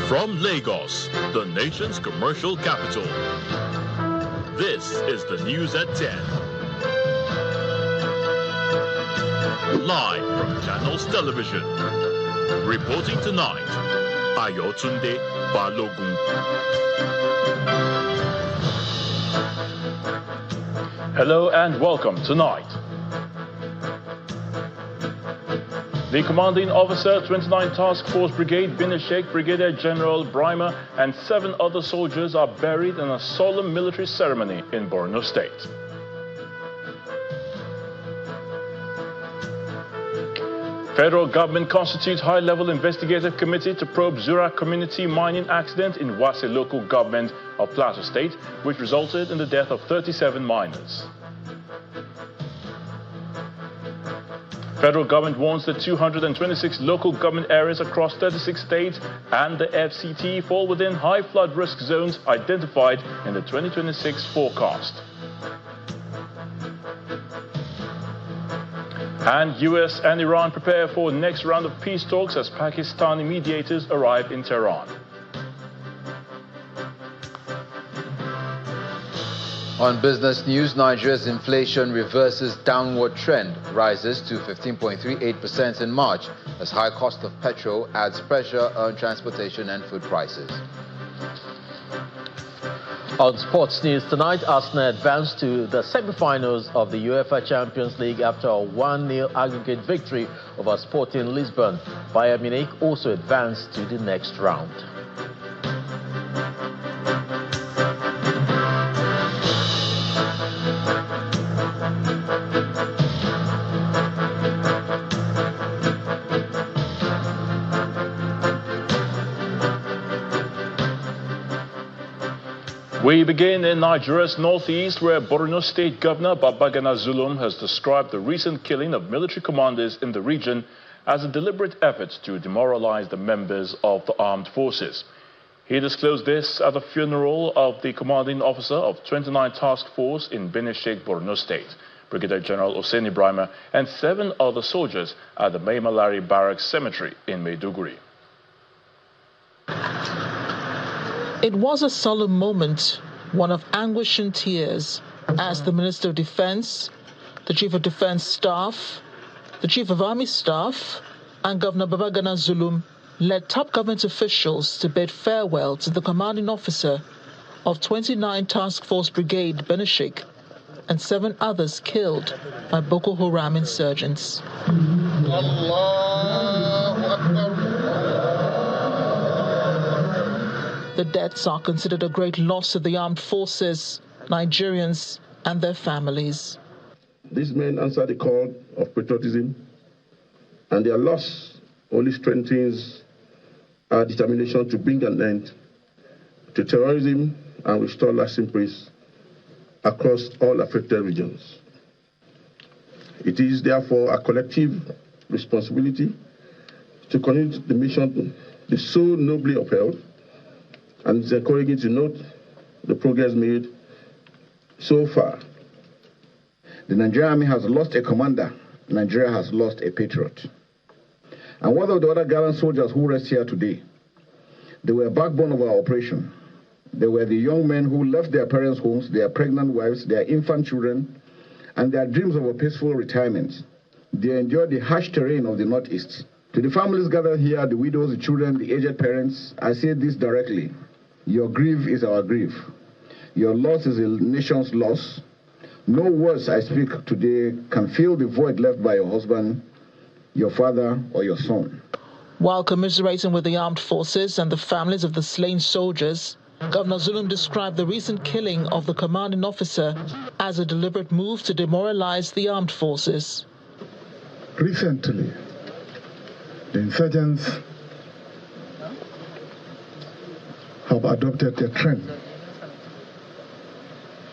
From Lagos, the nation's commercial capital, this is the news at 10. Live from Channels Television. Reporting tonight, Ayotunde Balogun. Hello and welcome tonight. The commanding officer, 29 Task Force Brigade, Binishek, Brigadier General Brimer, and 7 other soldiers are buried in a solemn military ceremony in Borno State. Federal government constitutes high-level investigative committee to probe Zura community mining accident in Wase local government of Plateau State, which resulted in the death of 37 miners. Federal government warns that 226 local government areas across 36 states and the FCT fall within high flood risk zones identified in the 2026 forecast. And US and Iran prepare for next round of peace talks as Pakistani mediators arrive in Tehran. On business news, Nigeria's inflation reverses downward trend, rises to 15.38% in March, as high cost of petrol adds pressure on transportation and food prices. On sports news tonight, Arsenal advanced to the semi-finals of the UEFA Champions League after a 1-0 aggregate victory over Sporting Lisbon. Bayern Munich also advanced to the next round. We begin in Nigeria's northeast, where Borno State Governor Babagana Zulum has described the recent killing of military commanders in the region as a deliberate effort to demoralize the members of the armed forces. He disclosed this at the funeral of the commanding officer of 29 Task Force in Benishek, Borno State, Brigadier General Oseni Brimer, and 7 other soldiers at the Maimalari Barracks Cemetery in Maiduguri. It was a solemn moment, one of anguish and tears, as the Minister of Defense, the Chief of Defense Staff, the Chief of Army Staff, and Governor Babagana Zulum led top government officials to bid farewell to the commanding officer of 29 Task Force Brigade Benishek and 7 others killed by Boko Haram insurgents. The deaths are considered a great loss to the armed forces, Nigerians, and their families. These men answered the call of patriotism, and their loss only strengthens our determination to bring an end to terrorism and restore lasting peace across all affected regions. It is therefore a collective responsibility to continue the mission so nobly upheld, and it's encouraging to note the progress made so far. The Nigerian Army has lost a commander. Nigeria has lost a patriot. And what of the other gallant soldiers who rest here today? They were a backbone of our operation. They were the young men who left their parents' homes, their pregnant wives, their infant children, and their dreams of a peaceful retirement. They endured the harsh terrain of the Northeast. To the families gathered here, the widows, the children, the aged parents, I say this directly. Your grief is our grief. Your loss is a nation's loss. No words I speak today can fill the void left by your husband, your father, or your son. While commiserating with the armed forces and the families of the slain soldiers, Governor Zulum described the recent killing of the commanding officer as a deliberate move to demoralize the armed forces. Recently, the insurgents have adopted a trend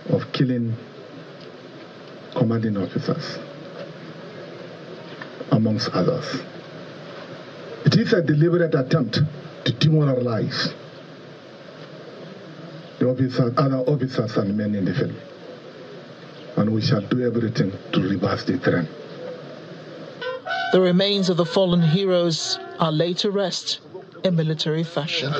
of killing commanding officers, amongst others. It is a deliberate attempt to demoralize the officers, other officers and men in the field. And we shall do everything to reverse the trend. The remains of the fallen heroes are laid to rest in military fashion.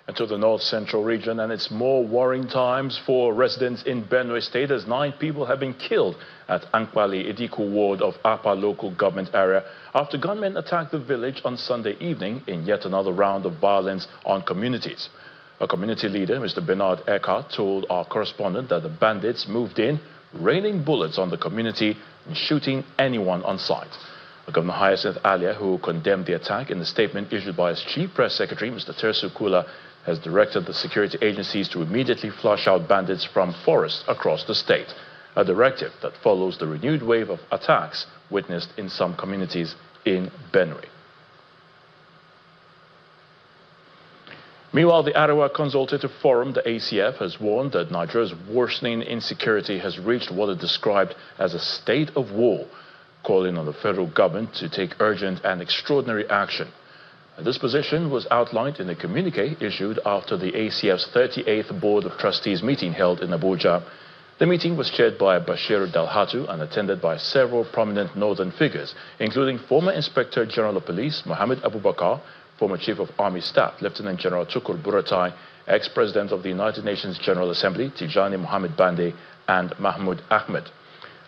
And to the north central region, and it's more worrying times for residents in Benue State as 9 people have been killed at Ankpali Idiku ward of Apa local government area after gunmen attacked the village on Sunday evening in yet another round of violence on communities. A community leader, Mr. Bernard Eckhart, told our correspondent that the bandits moved in, raining bullets on the community and shooting anyone on sight. Governor Hyacinth Alia, who condemned the attack in a statement issued by his chief press secretary, Mr. Tersu Kula, has directed the security agencies to immediately flush out bandits from forests across the state, a directive that follows the renewed wave of attacks witnessed in some communities in Benue. Meanwhile, the Arewa Consultative Forum, the ACF, has warned that Nigeria's worsening insecurity has reached what it described as a state of war, calling on the federal government to take urgent and extraordinary action. This position was outlined in a communique issued after the ACF's 38th Board of Trustees meeting held in Abuja. The meeting was chaired by Bashir Dalhatu and attended by several prominent northern figures, including former Inspector General of Police Mohammed Abubakar, former Chief of Army Staff Lieutenant General Tukur Buratai, ex-President of the United Nations General Assembly Tijani Mohamed Bande, and Mahmoud Ahmed.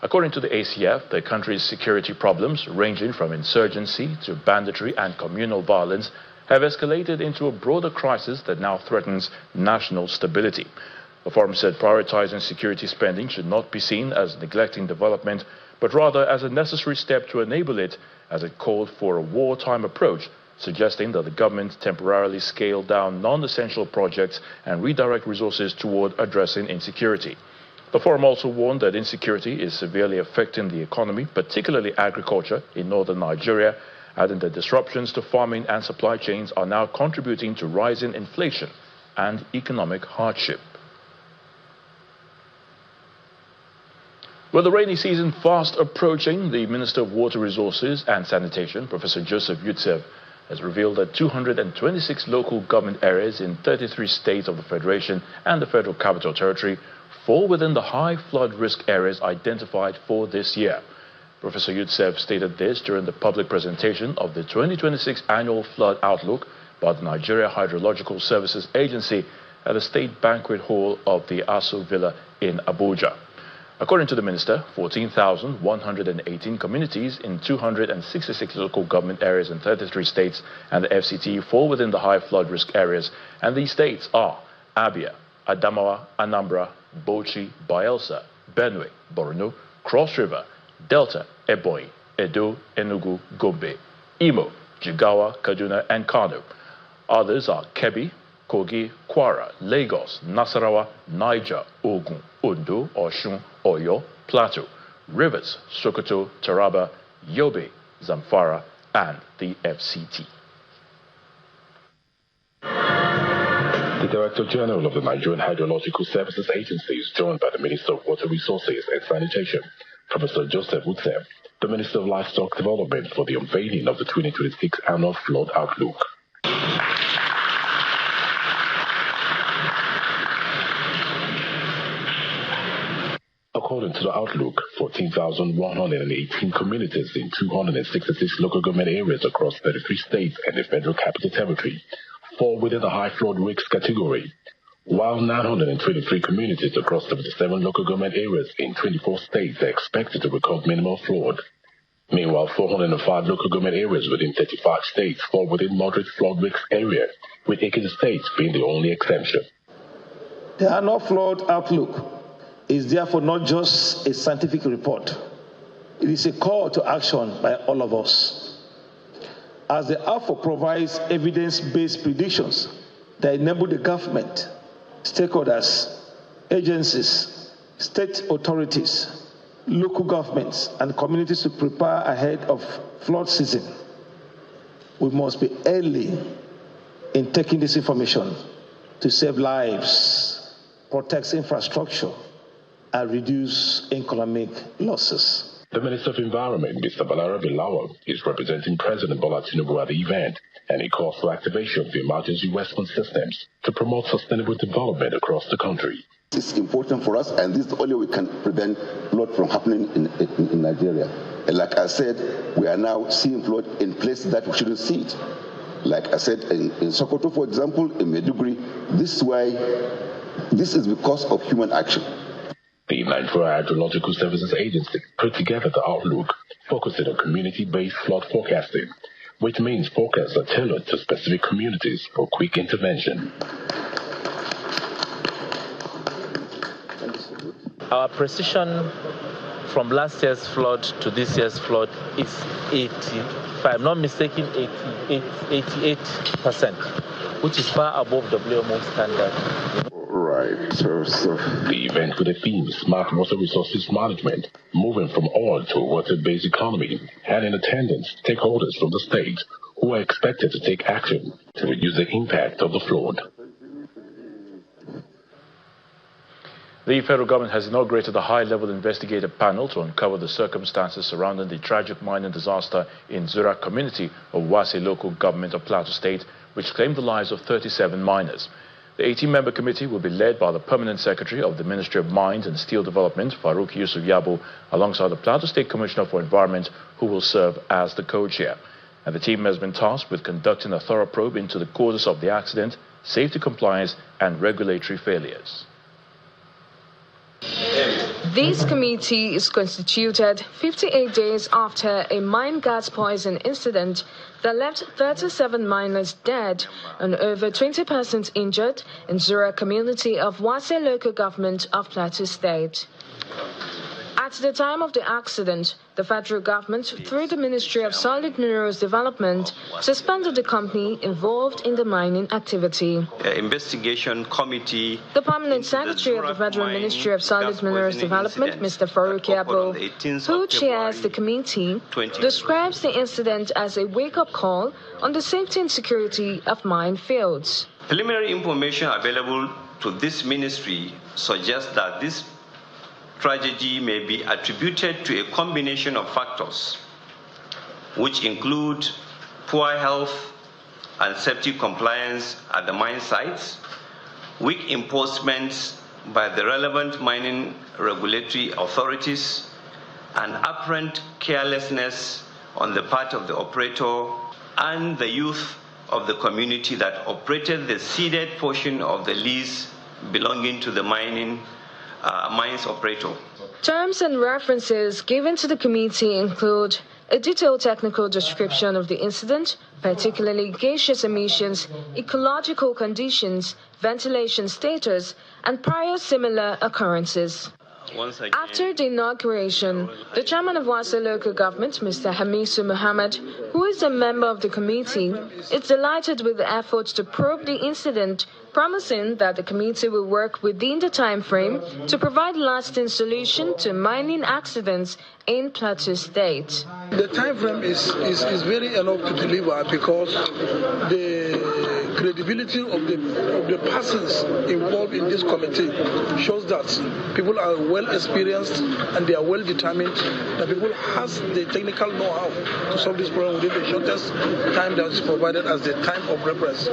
According to the ACF, the country's security problems, ranging from insurgency to banditry and communal violence, have escalated into a broader crisis that now threatens national stability. The forum said prioritizing security spending should not be seen as neglecting development, but rather as a necessary step to enable it, as it called for a wartime approach, suggesting that the government temporarily scale down non-essential projects and redirect resources toward addressing insecurity. The forum also warned that insecurity is severely affecting the economy, particularly agriculture, in northern Nigeria, adding that disruptions to farming and supply chains are now contributing to rising inflation and economic hardship. With the rainy season fast approaching, the Minister of Water Resources and Sanitation, Professor Joseph Yutsev, has revealed that 226 local government areas in 33 states of the Federation and the Federal Capital Territory fall within the high flood risk areas identified for this year. Professor Yutsev stated this during the public presentation of the 2026 Annual Flood Outlook by the Nigeria Hydrological Services Agency at the State Banquet Hall of the Aso Villa in Abuja. According to the minister, 14,118 communities in 266 local government areas in 33 states and the FCT fall within the high flood risk areas, and these states are Abia, Adamawa, Anambra, Bauchi, Bayelsa, Benue, Borno, Cross River, Delta, Ebonyi, Edo, Enugu, Gombe, Imo, Jigawa, Kaduna, and Kano. Others are Kebbi, Kogi, Kwara, Lagos, Nasarawa, Niger, Ogun, Ondo, Osun, Oyo, Plateau, Rivers, Sokoto, Taraba, Yobe, Zamfara, and the FCT. The Director General of the Nigerian Hydrological Services Agency is joined by the Minister of Water Resources and Sanitation, Professor Joseph Yutsev, the Minister of Livestock Development, for the unveiling of the 2026 Annual Flood Outlook. According to the Outlook, 14,118 communities in 266 local government areas across 33 states and the Federal Capital Territory fall within the high flood risk category, while 923 communities across 77 local government areas in 24 states are expected to record minimal flood. Meanwhile, 405 local government areas within 35 states fall within moderate flood risk area, with 18 states being the only exemption. The annual flood outlook is therefore not just a scientific report. It is a call to action by all of us. As the outlook provides evidence-based predictions that enable the government, stakeholders, agencies, state authorities, local governments, and communities to prepare ahead of flood season, we must be early in taking this information to save lives, protect infrastructure, and reduce economic losses. The Minister of Environment, Mr. Balarabe Lawal, is representing President Bola Tinubu at the event, and he calls for activation of the emergency response systems to promote sustainable development across the country. It's important for us, and this is the only way we can prevent flood from happening in Nigeria. And like I said, we are now seeing flood in places that we shouldn't see it. Like I said, in Sokoto, for example, in Maiduguri, this is because of human action. The Nigeria Hydrological Services Agency put together the outlook, focusing on community-based flood forecasting, which means forecasts are tailored to specific communities for quick intervention. Our precision from last year's flood to this year's flood is 80, if I'm not mistaken, 88%, which is far above WMO standard. Right. So. The event with the theme Smart Water Resources Management, moving from oil to a water-based economy, had in attendance stakeholders from the state who are expected to take action to reduce the impact of the flood. The federal government has inaugurated a high-level investigative panel to uncover the circumstances surrounding the tragic mining disaster in Zura community of Wase local government of Plateau State, which claimed the lives of 37 miners. The 18-member committee will be led by the Permanent Secretary of the Ministry of Mines and Steel Development, Farouk Yusuf Yabo, alongside the Plateau State Commissioner for Environment, who will serve as the co-chair. And the team has been tasked with conducting a thorough probe into the causes of the accident, safety compliance, and regulatory failures. This committee is constituted 58 days after a mine gas poison incident that left 37 miners dead and over 20 persons injured in Zura community of Wase local government of Plateau State. At the time of the accident, the federal government, through the Ministry of Solid Minerals Development, suspended the company involved in the mining activity. Investigation committee. The Permanent Secretary of the Federal Ministry of Solid Minerals Development, Mr. Farouk Yabo, who chairs the committee, describes the incident as a wake-up call on the safety and security of mine fields. Preliminary information available to this ministry suggests that this tragedy may be attributed to a combination of factors, which include poor health and safety compliance at the mine sites, weak enforcement by the relevant mining regulatory authorities, and apparent carelessness on the part of the operator and the youth of the community that operated the ceded portion of the lease belonging to the mines operator. Terms and references given to the committee include a detailed technical description of the incident, particularly gaseous emissions, ecological conditions, ventilation status, and prior similar occurrences. After the inauguration, the chairman of Wase local government, Mr. Hamisu Muhammad, who is a member of the committee, is delighted with the efforts to probe the incident, promising that the committee will work within the time frame to provide lasting solution to mining accidents in Plateau State. The time frame is very enough to deliver because the credibility of the persons involved in this committee shows that people are well experienced and they are well determined, that people has the technical know-how to solve this problem within the shortest time that is provided as the time of reference,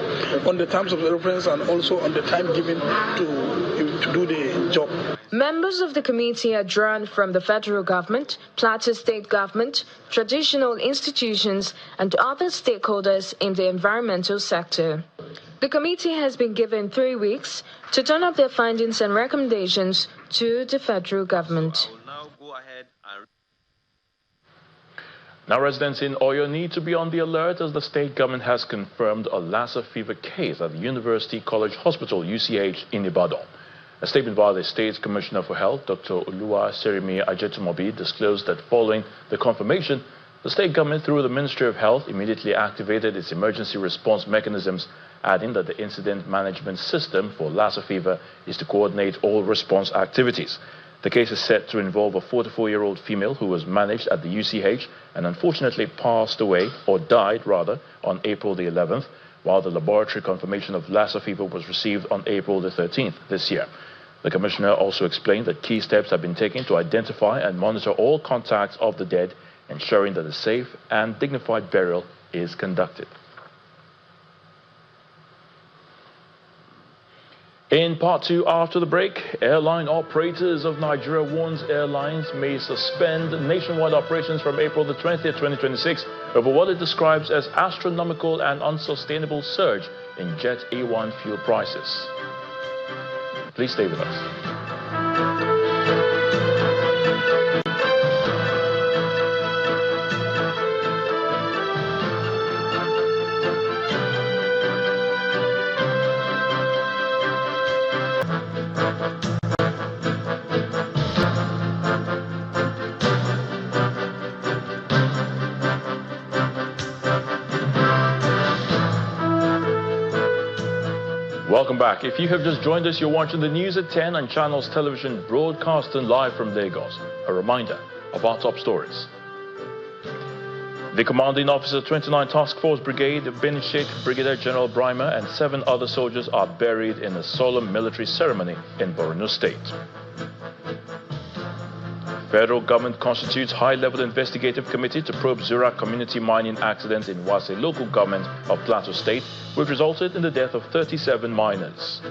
on the terms of reference and also on the time given to do the job. Members of the committee are drawn from the federal government, Plateau State government, traditional institutions, and other stakeholders in the environmental sector. The committee has been given 3 weeks to turn up their findings and recommendations to the federal government. Now, residents in Oyo need to be on the alert as the state government has confirmed a Lassa fever case at the University College Hospital, UCH, in Ibadan. A statement by the State's Commissioner for Health, Dr. Oluwa Serimi Ajetumobi, disclosed that following the confirmation, the state government, through the Ministry of Health, immediately activated its emergency response mechanisms, adding that the incident management system for Lassa fever is to coordinate all response activities. The case is set to involve a 44-year-old female who was managed at the UCH and unfortunately passed away, or died rather, on April the 11th, while the laboratory confirmation of Lassa fever was received on April the 13th this year. The commissioner also explained that key steps have been taken to identify and monitor all contacts of the dead, ensuring that a safe and dignified burial is conducted. In part two, after the break, airline operators of Nigeria warns airlines may suspend nationwide operations from April the 20th, 2026 over what it describes as astronomical and unsustainable surge in jet A1 fuel prices. Please stay with us. Welcome back. If you have just joined us, you're watching the news at 10 on Channels Television, broadcasting live from Lagos. A reminder of our top stories. The commanding officer, 29 Task Force Brigade of Benin Sheikh, Brigadier General Brimer, and 7 other soldiers are buried in a solemn military ceremony in Borno State. Federal government constitutes high-level investigative committee to probe Zura community mining accident in Wase local government of Plateau State, which resulted in the death of 37 miners.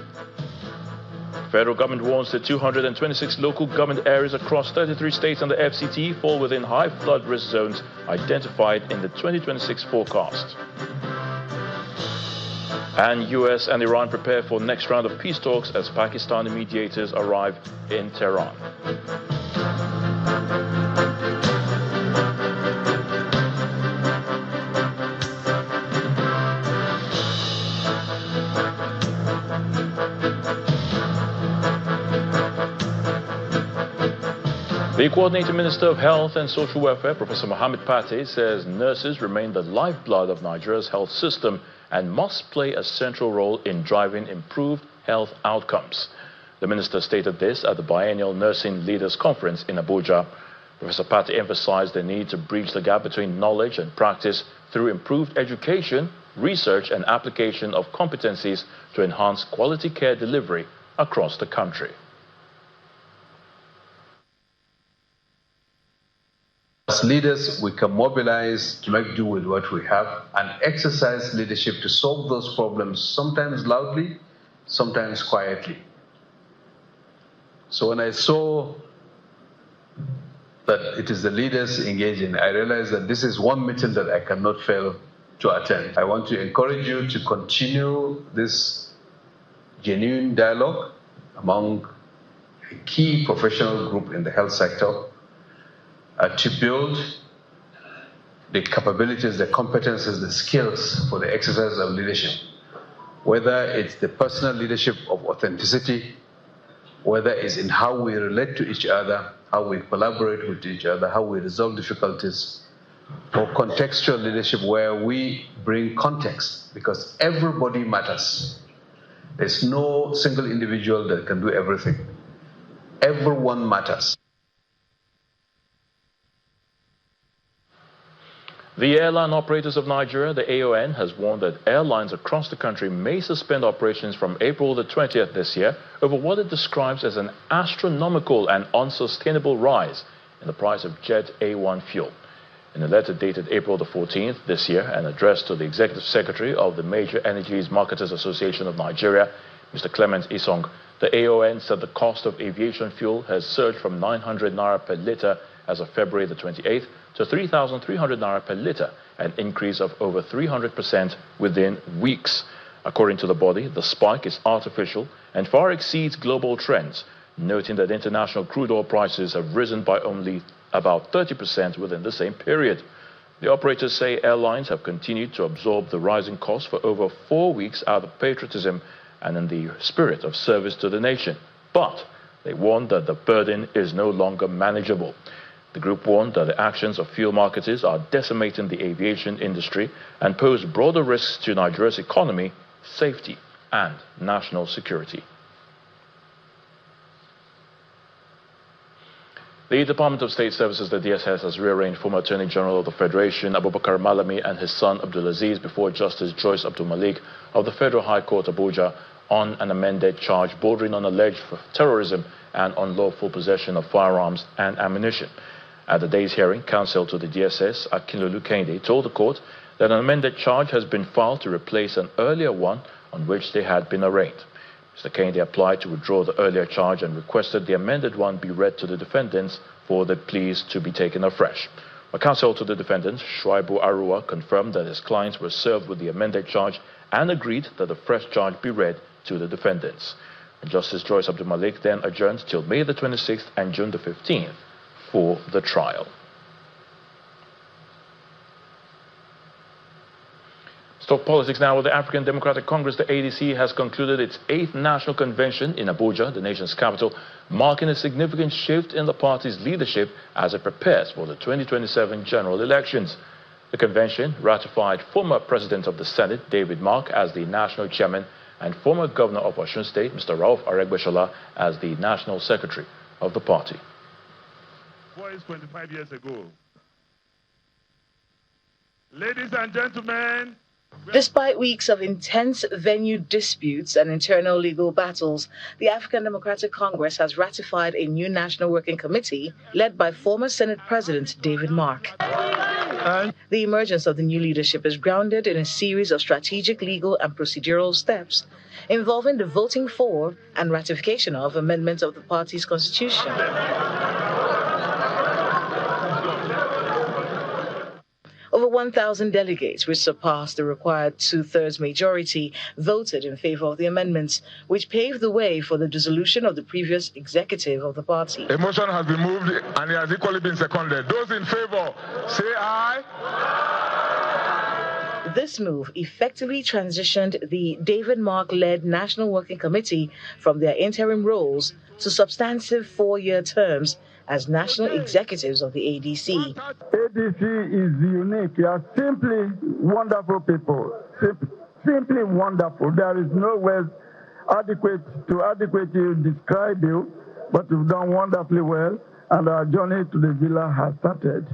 Federal government warns that 226 local government areas across 33 states and the FCT fall within high flood risk zones identified in the 2026 forecast. And US and Iran prepare for next round of peace talks as Pakistani mediators arrive in Tehran. The Coordinating Minister of Health and Social Welfare, Professor Mohammed Pate, says nurses remain the lifeblood of Nigeria's health system and must play a central role in driving improved health outcomes. The minister stated this at the Biennial Nursing Leaders Conference in Abuja. Professor Pate emphasized the need to bridge the gap between knowledge and practice through improved education, research, and application of competencies to enhance quality care delivery across the country. As leaders, we can mobilize to make do with what we have and exercise leadership to solve those problems, sometimes loudly, sometimes quietly. So when I saw that it is the leaders engaging, I realized that this is one meeting that I cannot fail to attend. I want to encourage you to continue this genuine dialogue among a key professional group in the health sector to build the capabilities, the competences, the skills for the exercise of leadership, whether it's the personal leadership of authenticity, whether it's in how we relate to each other, how we collaborate with each other, how we resolve difficulties, or contextual leadership where we bring context, because everybody matters. There's no single individual that can do everything. Everyone matters. The Airline Operators of Nigeria, the AON, has warned that airlines across the country may suspend operations from April the 20th this year over what it describes as an astronomical and unsustainable rise in the price of jet A1 fuel. In a letter dated April the 14th this year and addressed to the Executive Secretary of the Major Energies Marketers Association of Nigeria, Mr. Clement Isong, the AON said the cost of aviation fuel has surged from 900 naira per litre as of February the 28th to 3,300 naira per litre, an increase of over 300% within weeks. According to the body, the spike is artificial and far exceeds global trends, noting that international crude oil prices have risen by only about 30% within the same period. The operators say airlines have continued to absorb the rising costs for over 4 weeks out of patriotism and in the spirit of service to the nation. But they warn that the burden is no longer manageable. The group warned that the actions of fuel marketers are decimating the aviation industry and pose broader risks to Nigeria's economy, safety, and national security. The Department of State Services, the DSS, has rearranged former Attorney General of the Federation, Abubakar Malami, and his son Abdulaziz before Justice Joyce Abdul Malik of the Federal High Court, Abuja, on an amended charge bordering on alleged terrorism and unlawful possession of firearms and ammunition. At the day's hearing, counsel to the DSS, Akinlolu Kehinde, told the court that an amended charge has been filed to replace an earlier one on which they had been arraigned. Mr. Kehinde applied to withdraw the earlier charge and requested the amended one be read to the defendants for the pleas to be taken afresh. A counsel to the defendants, Shuaibu Arua, confirmed that his clients were served with the amended charge and agreed that a fresh charge be read to the defendants. And Justice Joyce Abdul Malik then adjourned till May the 26th and June the 15th for the trial. Stop politics now with the African Democratic Congress. The ADC has concluded its 8th national convention in Abuja, the nation's capital, marking a significant shift in the party's leadership as it prepares for the 2027 general elections. The convention ratified former President of the Senate, David Mark, as the national chairman and former Governor of Osun State, Mr. Rauf Aregbesola, as the national secretary of the party. 25 years ago. Ladies and gentlemen, despite weeks of intense venue disputes and internal legal battles, the African Democratic Congress has ratified a new National Working Committee led by former Senate President David Mark. The emergence of the new leadership is grounded in a series of strategic, legal, and procedural steps involving the voting for and ratification of amendments of the party's constitution. Over 1,000 delegates, which surpassed the required two-thirds majority, voted in favor of the amendments, which paved the way for the dissolution of the previous executive of the party. A motion has been moved and it has equally been seconded. Those in favor, say aye. This move effectively transitioned the David Mark-led National Working Committee from their interim roles to substantive 4-year terms as national executives of the ADC. ADC is unique. You are simply wonderful people. Simply wonderful. There is no words to adequately describe you, but you've done wonderfully well, and our journey to the villa has started.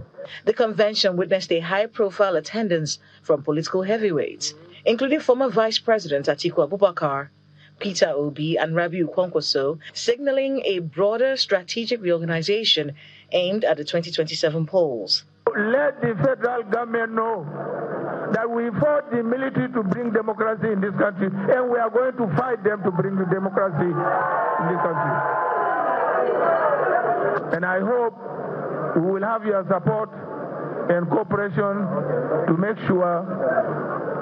The convention witnessed a high-profile attendance from political heavyweights, including former Vice President Atiku Abubakar, Peter Obi, and Rabiu Kwankwaso, signaling a broader strategic reorganization aimed at the 2027 polls. Let the federal government know that we fought the military to bring democracy in this country, and we are going to fight them to bring the democracy in this country. And I hope we will have your support and cooperation to make sure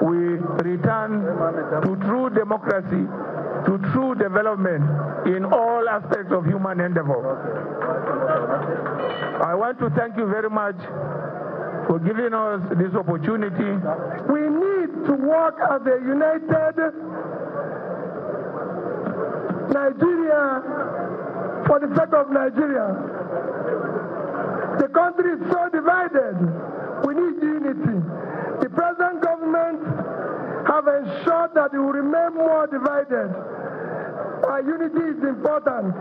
we return to true democracy, to true development in all aspects of human endeavor. I want to thank you very much for giving us this opportunity. We need to work as a united Nigeria for the sake of Nigeria. The country is so divided. We need unity. The present government have ensured that it will remain more divided. Our unity is important.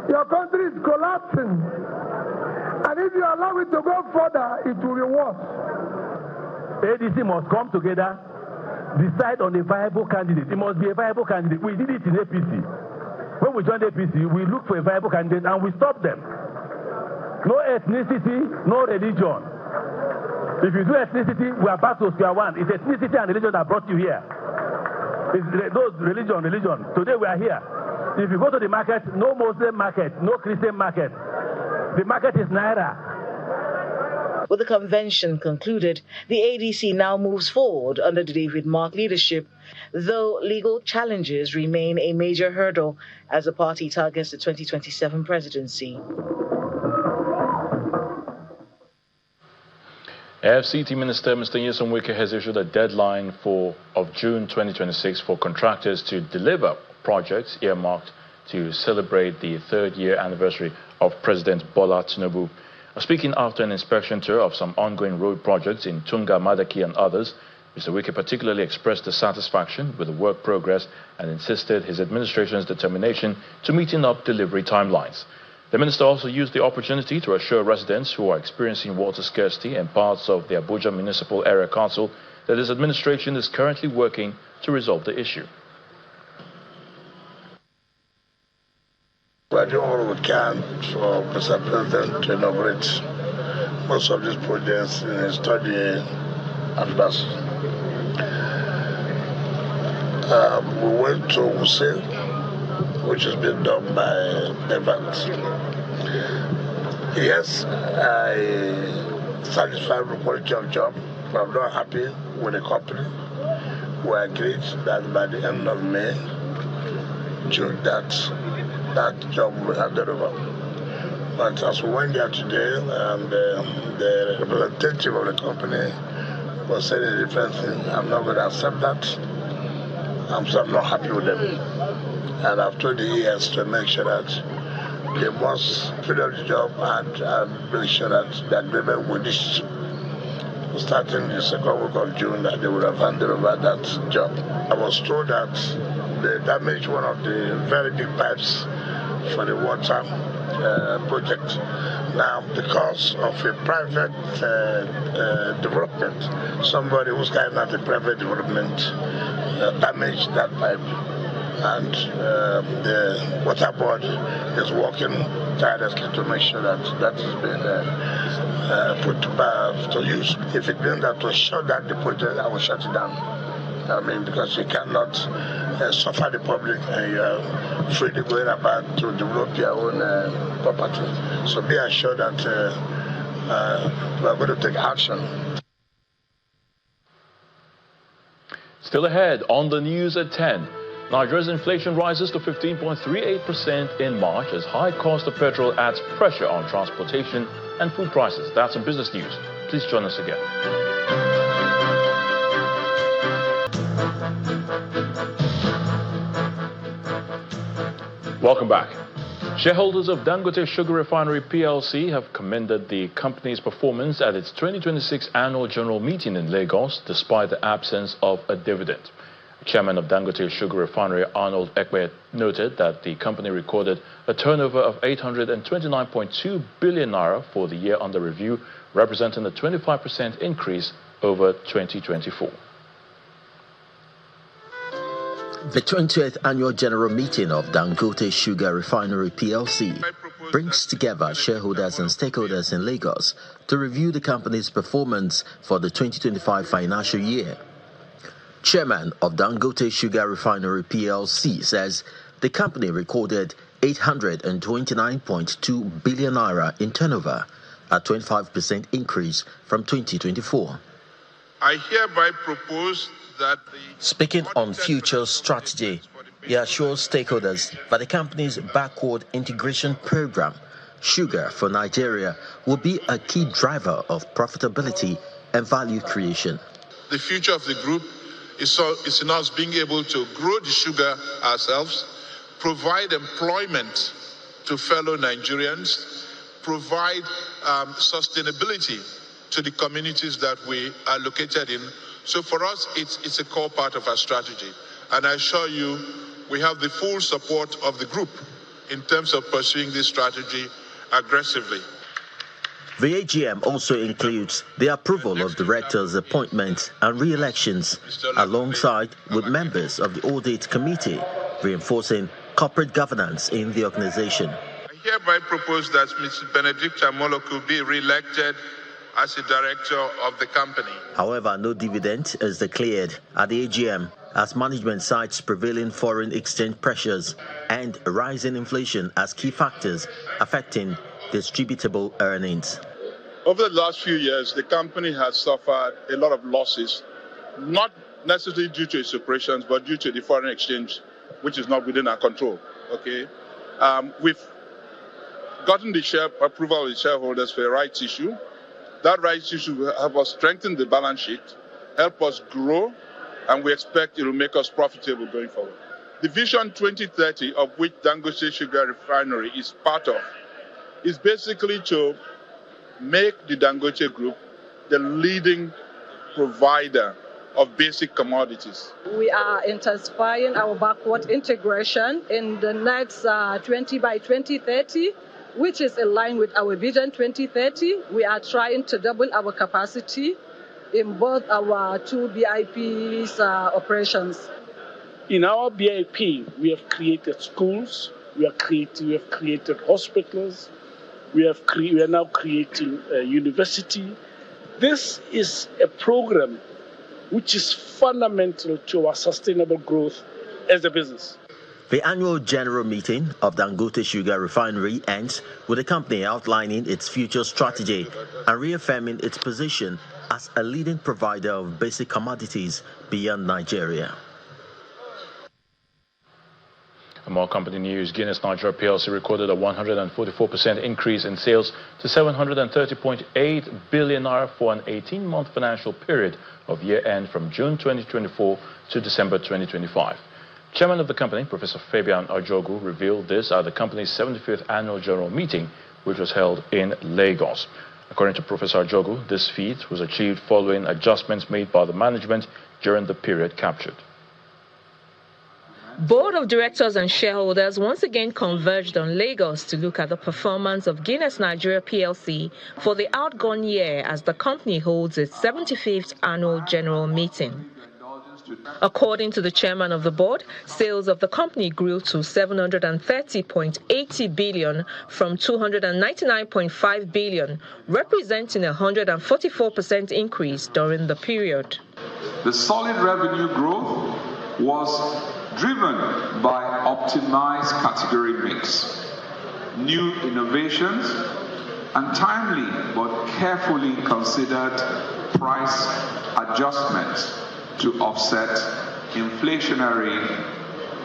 Your country is collapsing. And if you allow it to go further, it will be worse. ADC must come together, decide on a viable candidate. It must be a viable candidate. We did it in APC. When we joined APC, we looked for a viable candidate and we stopped them. No ethnicity, no religion. If you do ethnicity, we are back to square one. It's ethnicity and religion that brought you here. It's those religion. Today we are here. If you go to the market, no Muslim market, no Christian market. The market is Naira. With the convention concluded, the ADC now moves forward under the David Mark leadership, though legal challenges remain a major hurdle as the party targets the 2027 presidency. FCT Minister Mr. Nyesom Wike has issued a deadline of June 2026 for contractors to deliver projects earmarked to celebrate the 3rd year anniversary of President Bola Tinubu. Speaking after an inspection tour of some ongoing road projects in Tunga, Madaki and others, Mr. Wike particularly expressed dissatisfaction with the work progress and insisted his administration's determination to meeting up delivery timelines. The minister also used the opportunity to assure residents who are experiencing water scarcity in parts of the Abuja Municipal Area Council that his administration is currently working to resolve the issue. We're doing all we can for Mr. President to inaugurate most of these projects in his study and that's we went to Wuse, which has been done by Evans. Yes, I satisfied with the quality of job, but I'm not happy with the company. We agreed that by the end of May, June, that job will be handed over. But as we went there today, and the representative of the company was saying a different thing, I'm not going to accept that. I'm not happy with them. And I've told the ES to make sure that they must finish the job and make sure that the agreement with this, starting the second week of June, that they would have handed over that job. I was told that they damaged one of the very big pipes for the water project. Now, because of a private development, somebody who's carrying out a private development damaged that pipe. And the water board is working tirelessly to make sure that that is being put to use. If it means that to shut down the project, I will shut it down. I mean, because you cannot suffer the public and you're freely going about to develop your own property. So be assured that we are going to take action. Still ahead on the news at 10. Nigeria's inflation rises to 15.38% in March as high cost of petrol adds pressure on transportation and food prices. That's in business news. Please join us again. Welcome back. Shareholders of Dangote Sugar Refinery PLC have commended the company's performance at its 2026 annual general meeting in Lagos despite the absence of a dividend. Chairman of Dangote Sugar Refinery Arnold Ekpe noted that the company recorded a turnover of 829.2 billion naira for the year under review, representing a 25% increase over 2024. The 20th annual general meeting of Dangote Sugar Refinery PLC brings together shareholders and stakeholders in Lagos to review the company's performance for the 2025 financial year. Chairman of Dangote Sugar Refinery PLC says the company recorded 829.2 billion naira in turnover, a 25% increase from 2024. I hereby propose that Speaking on future strategy, he assures stakeholders that the company's backward integration program, Sugar for Nigeria, will be a key driver of profitability and value creation. the future of the group is in us being able to grow the sugar ourselves, provide employment to fellow Nigerians, provide sustainability to the communities that we are located in. So for us, it's a core part of our strategy. And I assure you, we have the full support of the group in terms of pursuing this strategy aggressively. The AGM also includes the approval of directors' appointments and re-elections, alongside with members of the Audit Committee, reinforcing corporate governance in the organization. I hereby propose that Mr. Benedict Amoloku be re-elected as a director of the company. However, no dividend is declared at the AGM as management cites prevailing foreign exchange pressures and rising inflation as key factors affecting distributable earnings. Over the last few years, the company has suffered a lot of losses, not necessarily due to its operations, but due to the foreign exchange, which is not within our control. Okay, we've gotten the share approval of the shareholders for a rights issue. That rights issue will help us strengthen the balance sheet, help us grow, and we expect it will make us profitable going forward. The Vision 2030, of which Dangote Sugar Refinery is part of, is basically to make the Dangote Group the leading provider of basic commodities. We are intensifying our backward integration in the next 20 by 2030, which is in line with our Vision 2030. We are trying to double our capacity in both our two BIP's operations. In our BIP, we have created schools, We have created hospitals. We are now creating a university. This is a program which is fundamental to our sustainable growth as a business. The annual general meeting of Dangote Sugar Refinery ends with the company outlining its future strategy and reaffirming its position as a leading provider of basic commodities beyond Nigeria. And more company news. Guinness Nigeria PLC recorded a 144% increase in sales to 730.8 billion naira for an 18-month financial period of year-end from June 2024 to December 2025. Chairman of the company, Professor Fabian Ajogu, revealed this at the company's 75th annual general meeting, which was held in Lagos. According to Professor Ajogu, this feat was achieved following adjustments made by the management during the period captured. Board of directors and shareholders once again converged on Lagos to look at the performance of Guinness Nigeria PLC for the outgone year as the company holds its 75th annual general meeting. According to the chairman of the board, sales of the company grew to 730.80 billion from 299.5 billion, representing a 144% increase during the period. The solid revenue growth was driven by optimized category mix, new innovations, and timely but carefully considered price adjustments to offset inflationary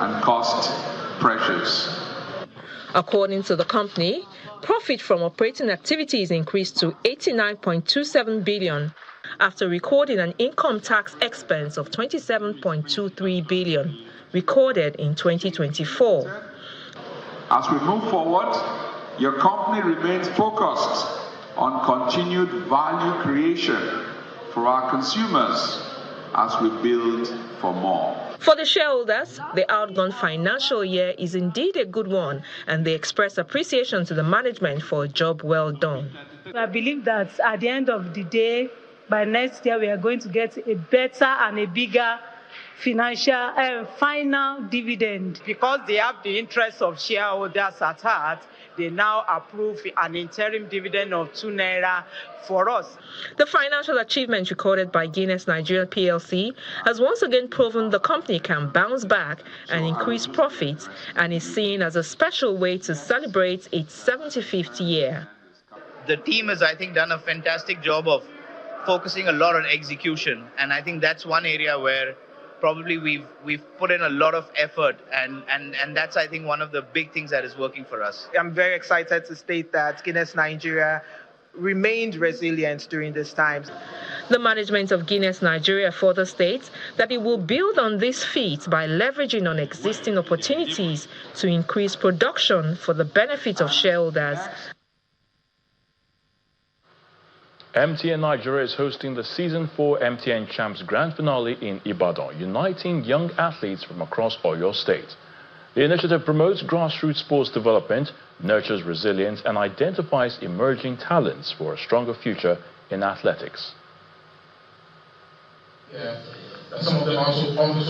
and cost pressures. According to the company, profit from operating activities increased to 89.27 billion after recording an income tax expense of 27.23 billion recorded in 2024. As we move forward, your company remains focused on continued value creation for our consumers as we build for more. For the shareholders, the outgone financial year is indeed a good one, and they express appreciation to the management for a job well done. I believe that at the end of the day, by next year, we are going to get a better and a bigger financial final dividend. Because they have the interests of shareholders at heart, they now approve an interim dividend of 2 naira for us. The financial achievement recorded by Guinness Nigeria PLC has once again proven the company can bounce back and increase profits, and is seen as a special way to celebrate its 75th year. The team has, I think, done a fantastic job of focusing a lot on execution, and I think that's one area where probably we've put in a lot of effort, and that's, I think, one of the big things that is working for us. I'm very excited to state that Guinness Nigeria remained resilient during this time. The management of Guinness Nigeria further states that it will build on this feat by leveraging on existing opportunities to increase production for the benefit of shareholders. MTN Nigeria is hosting the Season 4 MTN Champs Grand Finale in Ibadan, uniting young athletes from across Oyo State. The initiative promotes grassroots sports development, nurtures resilience, and identifies emerging talents for a stronger future in athletics.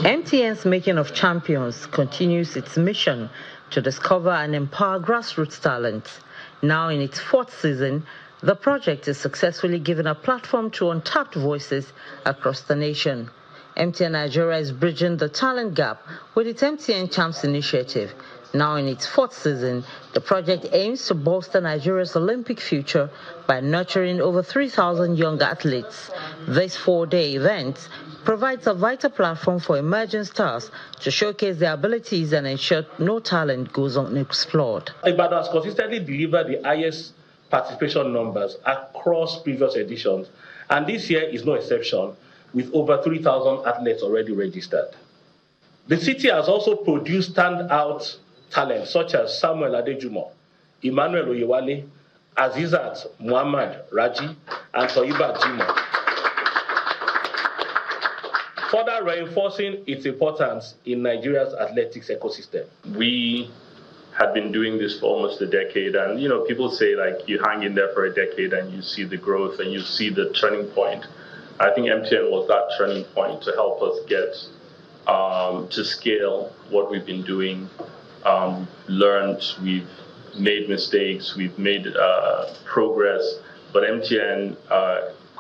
MTN's Making of Champions continues its mission to discover and empower grassroots talent. Now in its 4th season, the project is successfully giving a platform to untapped voices across the nation. MTN Nigeria is bridging the talent gap with its MTN Champs initiative. Now in its 4th season, the project aims to bolster Nigeria's Olympic future by nurturing over 3,000 young athletes. This 4-day event provides a vital platform for emerging stars to showcase their abilities and ensure no talent goes unexplored. Ibadan has consistently delivered the highest participation numbers across previous editions, and this year is no exception, with over 3,000 athletes already registered. The city has also produced standout talent such as Samuel Adejumo, Emmanuel Oyewale, Azizat Muhammad Raji, and Toyiba Jimo, further reinforcing its importance in Nigeria's athletics ecosystem. We had been doing this for almost a decade, and people say like you hang in there for a decade and you see the growth and you see the turning point. I think MTN was that turning point to help us get to scale what we've been doing learned, we've made mistakes, we've made progress, but MTN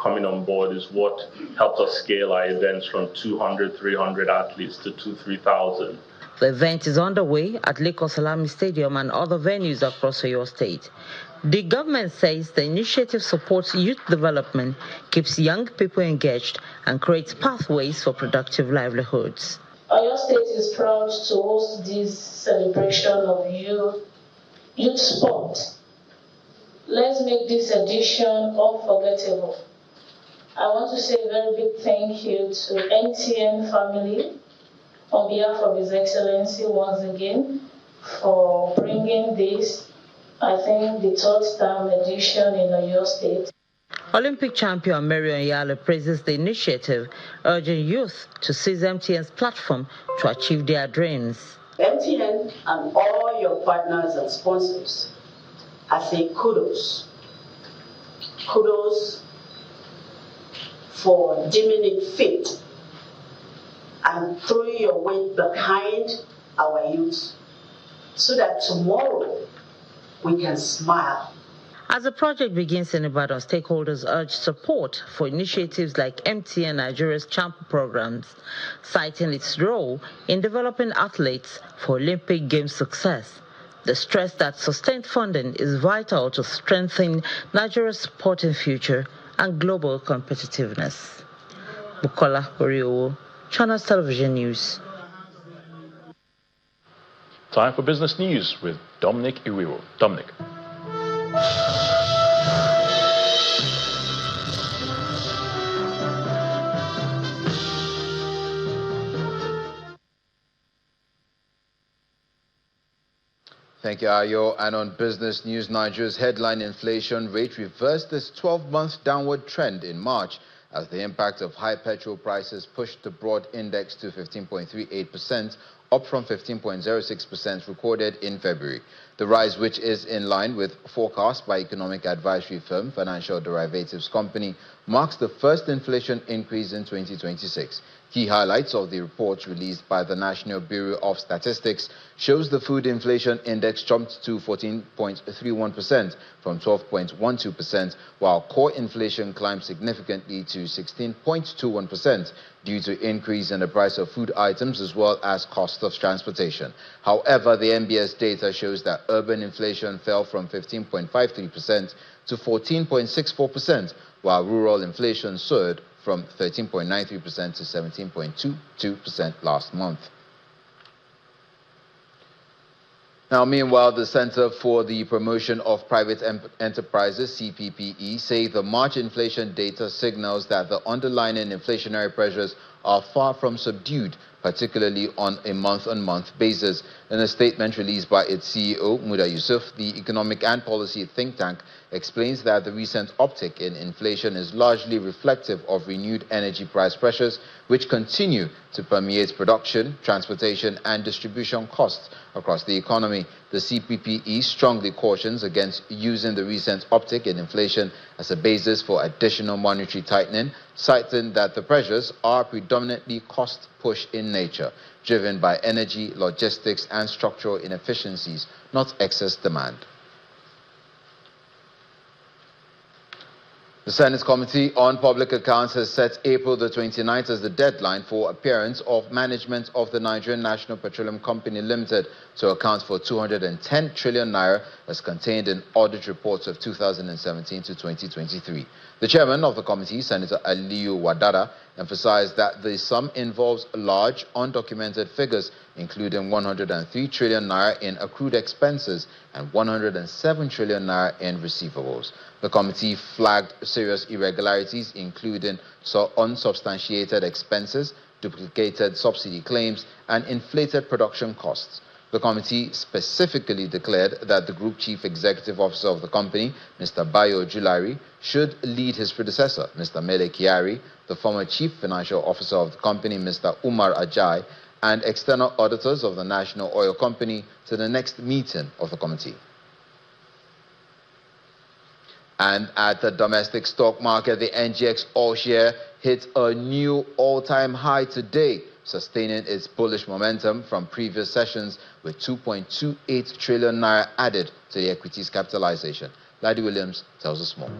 coming on board is what helped us scale our events from 200, 300 athletes to 2,000-3,000. The event is underway at Lagos Salami Stadium and other venues across your state. The government says the initiative supports youth development, keeps young people engaged, and creates pathways for productive livelihoods. Oyo State is proud to host this celebration of youth sport. Let's make this edition unforgettable. I want to say a very big thank you to MTN family on behalf of His Excellency once again for bringing this, I think, the third time edition in Oyo State. Olympic champion Marion Yale praises the initiative, urging youth to seize MTN's platform to achieve their dreams. MTN and all your partners and sponsors, I say kudos. Kudos for deeming it fit and throwing your weight behind our youth so that tomorrow we can smile. As the project begins in Ibadan, stakeholders urge support for initiatives like MTN Nigeria's champ programs, citing its role in developing athletes for Olympic Games success. They stress that sustained funding is vital to strengthen Nigeria's sporting future and global competitiveness. Bukola Oriowo, Channels Television News. Time for business news with Dominic Iwiro. Dominic. Thank you, Ayo. And on business news, Nigeria's headline inflation rate reversed its 12-month downward trend in March as the impact of high petrol prices pushed the broad index to 15.38%, up from 15.06% recorded in February. The rise, which is in line with forecasts by economic advisory firm Financial Derivatives Company, marks the first inflation increase in 2026. Key highlights of the report released by the National Bureau of Statistics shows the food inflation index jumped to 14.31% from 12.12%, while core inflation climbed significantly to 16.21% due to increase in the price of food items as well as cost of transportation. However, the NBS data shows that urban inflation fell from 15.53% to 14.64%, while rural inflation soared from 13.93% to 17.22% last month. Now, meanwhile, the Center for the Promotion of Private Enterprises, CPPE, say the March inflation data signals that the underlying inflationary pressures are far from subdued, particularly on a month-on-month basis. In a statement released by its CEO, Muda Yusuf, the economic and policy think tank explains that the recent uptick in inflation is largely reflective of renewed energy price pressures, which continue to permeate production, transportation, and distribution costs across the economy. The CPPE strongly cautions against using the recent uptick in inflation as a basis for additional monetary tightening, citing that the pressures are predominantly cost-push in nature, driven by energy, logistics, and structural inefficiencies, not excess demand. The Senate Committee on Public Accounts has set April the 29th as the deadline for appearance of management of the Nigerian National Petroleum Company Limited to account for 210 trillion naira as contained in audit reports of 2017 to 2023. The chairman of the committee, Senator Aliyu Wadada, emphasized that the sum involves large undocumented figures, including 103 trillion naira in accrued expenses and 107 trillion naira in receivables. The committee flagged serious irregularities, including unsubstantiated expenses, duplicated subsidy claims, and inflated production costs. The committee specifically declared that the Group Chief Executive Officer of the company, Mr. Bayo Julari, should lead his predecessor, Mr. Mele Kyari, the former Chief Financial Officer of the company, Mr. Umar Ajay, and external auditors of the National Oil Company to the next meeting of the committee. And at the domestic stock market, the NGX all-share hit a new all-time high today, sustaining its bullish momentum from previous sessions with 2.28 trillion naira added to the equities capitalization. Ladi Williams tells us more.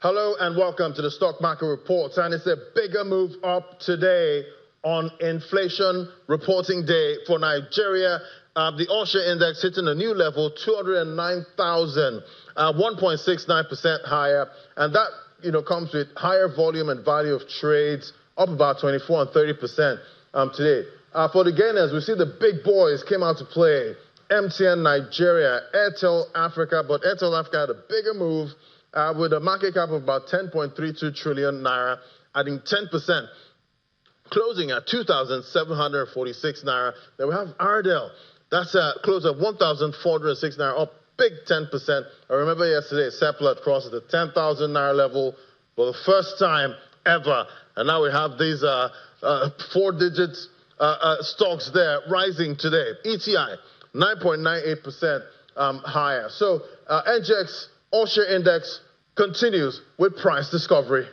Hello and welcome to the Stock Market Reports, and it's a bigger move up today on inflation reporting day for Nigeria. The All-Share Index hitting a new level, 209,000, 1.69% higher, and that comes with higher volume and value of trades, up about 24 and 30% today. For the gainers, we see the big boys came out to play. MTN Nigeria, Airtel Africa, but Airtel Africa had a bigger move with a market cap of about 10.32 trillion naira, adding 10%, closing at 2,746 naira. Then we have Ardell. That's close at 1,406 naira, up big 10%. I remember yesterday, Seplat crossed the 10,000 naira level for the first time ever. And now we have these four-digit stocks there rising today. ETI, 9.98% higher. So NGX All-Share Index continues with price discovery.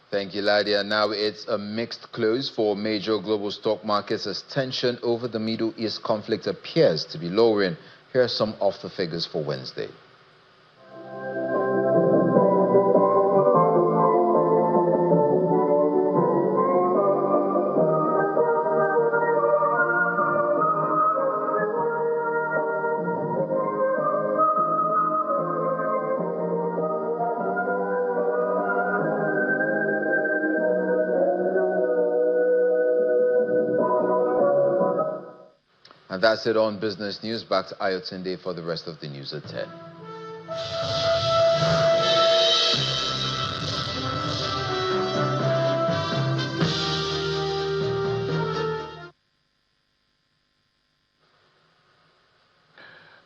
Thank you, Ladia. Now it's a mixed close for major global stock markets as tension over the Middle East conflict appears to be lowering. Here are some of the figures for Wednesday. And that's it on Business News. Back to Ayotunde for the rest of the news at 10.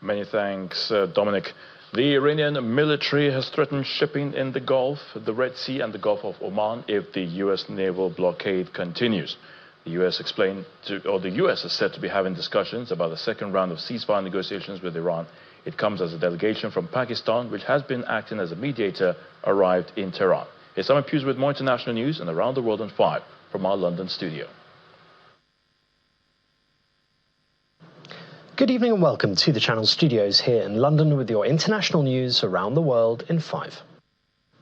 Many thanks, Dominic. The Iranian military has threatened shipping in the Gulf, the Red Sea and the Gulf of Oman if the U.S. naval blockade continues. The U.S. is said to be having discussions about the second round of ceasefire negotiations with Iran. It comes as a delegation from Pakistan, which has been acting as a mediator, arrived in Tehran. Here's Simon Hughes with more international news and around the world in 5 from our London studio. Good evening and welcome to the Channel Studios here in London with your international news around the world in 5.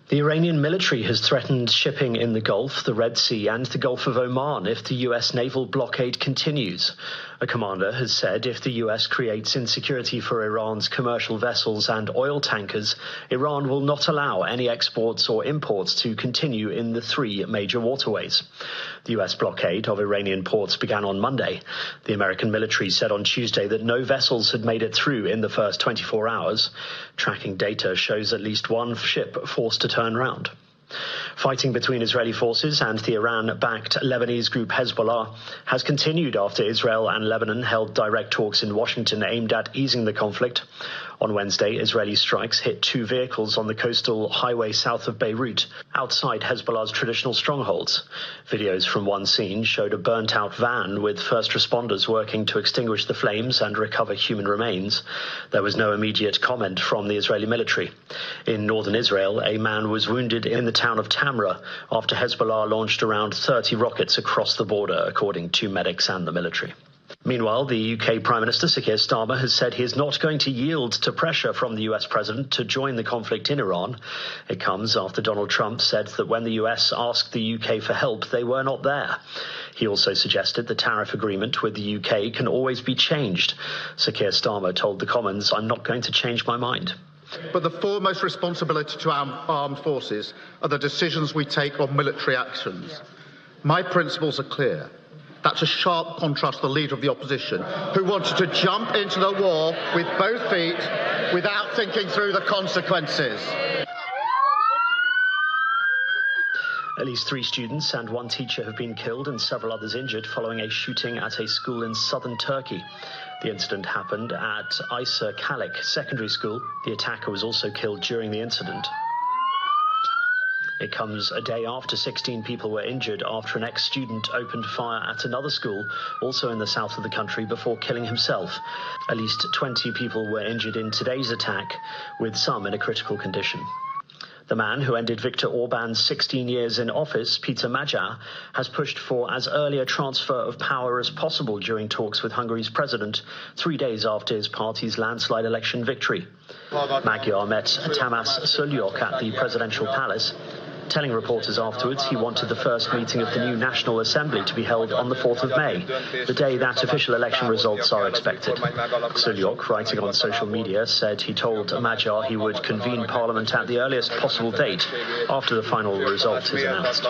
The Iranian military has threatened shipping in the Gulf, the Red Sea and the Gulf of Oman if the U.S. naval blockade continues. A commander has said if the U.S. creates insecurity for Iran's commercial vessels and oil tankers, Iran will not allow any exports or imports to continue in the 3 major waterways. The U.S. blockade of Iranian ports began on Monday. The American military said on Tuesday that no vessels had made it through in the first 24 hours. Tracking data shows at least 1 ship forced to turn round. Fighting between Israeli forces and the Iran-backed Lebanese group Hezbollah has continued after Israel and Lebanon held direct talks in Washington aimed at easing the conflict. On Wednesday, Israeli strikes hit 2 vehicles on the coastal highway south of Beirut, outside Hezbollah's traditional strongholds. Videos from one scene showed a burnt-out van with first responders working to extinguish the flames and recover human remains. There was no immediate comment from the Israeli military. In northern Israel, a man was wounded in the town of Tamra after Hezbollah launched around 30 rockets across the border, according to medics and the military. Meanwhile, the UK Prime Minister Sir Keir Starmer has said he is not going to yield to pressure from the US President to join the conflict in Iran. It comes after Donald Trump said that when the US asked the UK for help, they were not there. He also suggested the tariff agreement with the UK can always be changed. Sir Keir Starmer told the Commons, "I'm not going to change my mind." But the foremost responsibility to our armed forces are the decisions we take on military actions. My principles are clear. That's a sharp contrast to the leader of the opposition, who wanted to jump into the war with both feet without thinking through the consequences. At least 3 students and 1 teacher have been killed and several others injured following a shooting at a school in southern Turkey. The incident happened at Isa Kalik Secondary School. The attacker was also killed during the incident. It comes a day after 16 people were injured after an ex-student opened fire at another school, also in the south of the country, before killing himself. At least 20 people were injured in today's attack, with some in a critical condition. The man who ended Viktor Orban's 16 years in office, Peter Magyar, has pushed for as early a transfer of power as possible during talks with Hungary's president, 3 days after his party's landslide election victory. Magyar met Tamás Szőlők at the presidential palace. Telling reporters afterwards he wanted the first meeting of the new National Assembly to be held on the 4th of May, the day that official election results are expected. Szőlők, writing on social media, said he told Magyar he would convene Parliament at the earliest possible date after the final result is announced.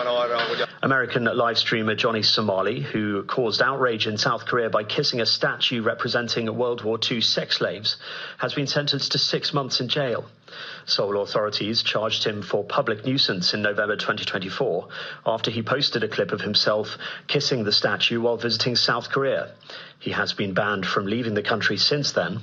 American live streamer Johnny Somali, who caused outrage in South Korea by kissing a statue representing World War II sex slaves, has been sentenced to 6 months in jail. Seoul authorities charged him for public nuisance in November 2024 after he posted a clip of himself kissing the statue while visiting South Korea. He has been banned from leaving the country since then.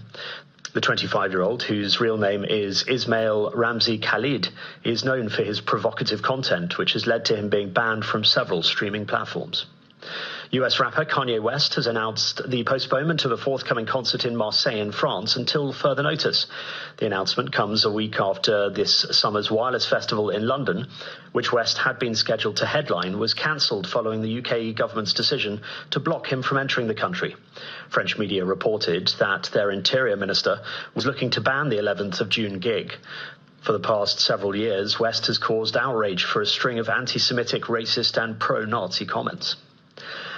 The 25-year-old, whose real name is Ismail Ramzi Khalid, is known for his provocative content, which has led to him being banned from several streaming platforms. US rapper Kanye West has announced the postponement of a forthcoming concert in Marseille in France until further notice. The announcement comes a week after this summer's Wireless Festival in London, which West had been scheduled to headline, was cancelled following the UK government's decision to block him from entering the country. French media reported that their interior minister was looking to ban the 11th of June gig. For the past several years, West has caused outrage for a string of anti-Semitic, racist and pro-Nazi comments.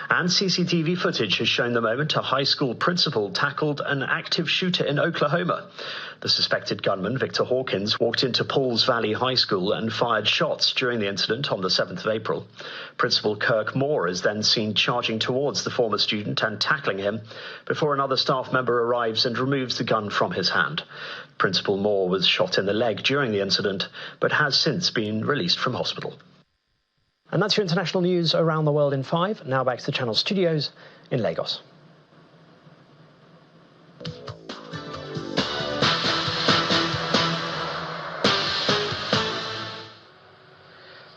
And CCTV footage has shown the moment a high school principal tackled an active shooter in Oklahoma. The suspected gunman, Victor Hawkins, walked into Pauls Valley High School and fired shots during the incident on the 7th of April. Principal Kirk Moore is then seen charging towards the former student and tackling him before another staff member arrives and removes the gun from his hand. Principal Moore was shot in the leg during the incident, but has since been released from hospital. And that's your international news around the world in 5. Now back to the Channel studios in Lagos.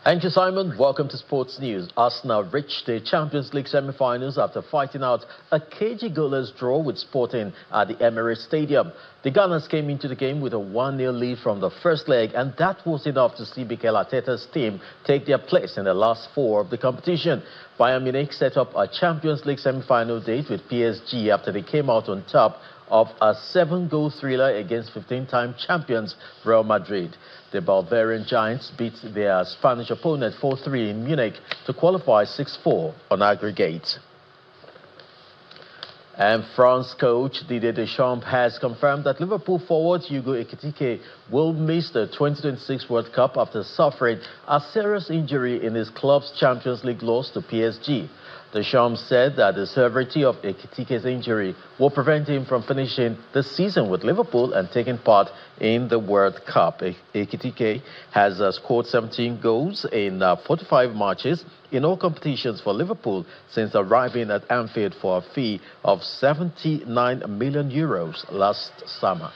Thank you, Simon. Welcome to Sports News. Arsenal reached the Champions League semi-finals after fighting out a cagey goalless draw with Sporting at the Emirates Stadium. The Gunners came into the game with a 1-0 lead from the first leg, and that was enough to see Mikel Arteta's team take their place in the last 4 of the competition. Bayern Munich set up a Champions League semi-final date with PSG after they came out on top of a 7-goal thriller against 15-time champions Real Madrid. The Bavarian Giants beat their Spanish opponent 4-3 in Munich to qualify 6-4 on aggregate. And France coach Didier Deschamps has confirmed that Liverpool forward Hugo Ekitike will miss the 2026 World Cup after suffering a serious injury in his club's Champions League loss to PSG. Deschamps said that the severity of Ekitike's injury will prevent him from finishing the season with Liverpool and taking part in the World Cup. Ekitike has scored 17 goals in 45 matches in all competitions for Liverpool since arriving at Anfield for a fee of €79 million last summer.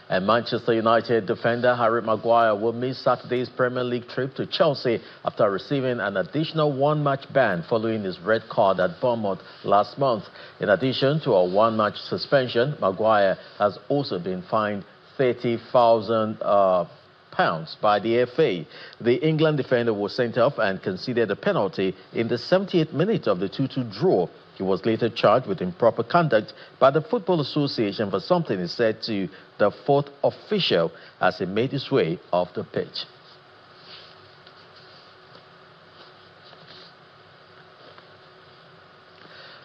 And Manchester United defender Harry Maguire will miss Saturday's Premier League trip to Chelsea after receiving an additional 1-match ban following his red card at Bournemouth last month. In addition to a 1-match suspension, Maguire has also been fined £30,000 by the FA. The England defender was sent off and conceded a penalty in the 78th minute of the 2-2 draw. He was later charged with improper conduct by the Football Association for something he said to the 4th official as he made his way off the pitch.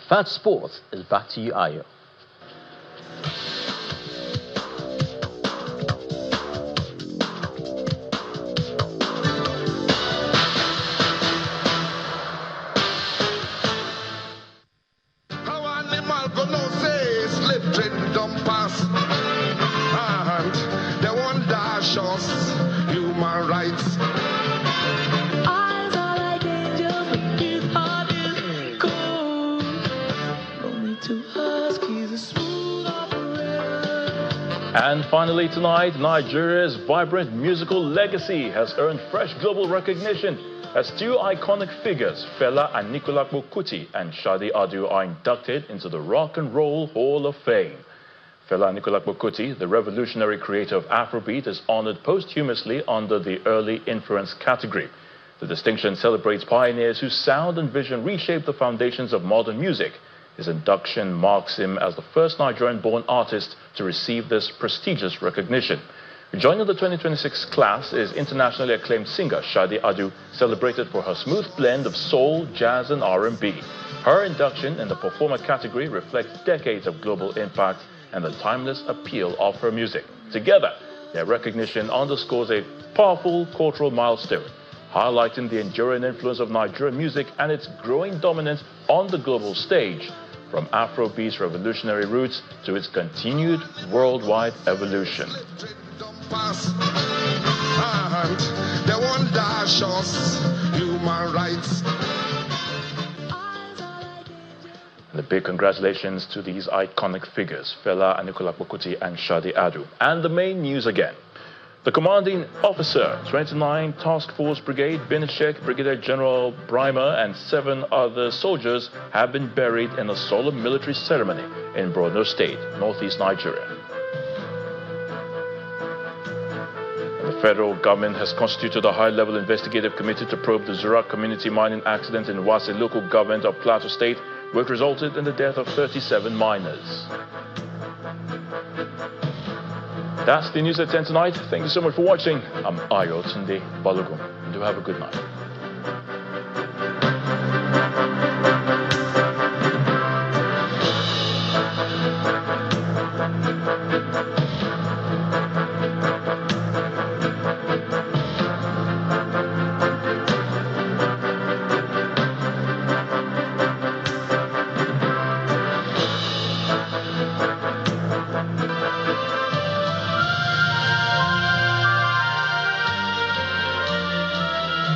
Fat Sports is back to you, Ayo. Human rights And finally tonight, Nigeria's vibrant musical legacy has earned fresh global recognition as two iconic figures, Fela Anikulapo Kuti and Shadi Adu, are inducted into the Rock and Roll Hall of Fame. Fela Anikulapo Kuti, the revolutionary creator of Afrobeat, is honored posthumously under the Early Influence category. The distinction celebrates pioneers whose sound and vision reshaped the foundations of modern music. His induction marks him as the first Nigerian-born artist to receive this prestigious recognition. Joining the 2026 class is internationally acclaimed singer Shadi Adu, celebrated for her smooth blend of soul, jazz and R&B. Her induction in the performer category reflects decades of global impact and the timeless appeal of her music. Together, their recognition underscores a powerful cultural milestone, highlighting the enduring influence of Nigerian music and its growing dominance on the global stage, from Afrobeat's revolutionary roots to its continued worldwide evolution. And a big congratulations to these iconic figures, Fela Anikulapo Kuti and Shadi Adu. And the main news again. The commanding officer, 29 Task Force Brigade, Benishek, Brigadier General Brimer, and 7 other soldiers have been buried in a solemn military ceremony in Borno State, northeast Nigeria. And the federal government has constituted a high-level investigative committee to probe the Zura community mining accident in Wase local government of Plateau State, which resulted in the death of 37 miners. That's the news at 10 tonight. Thank you so much for watching. I'm Ayo Tunde Balogun. Do have a good night.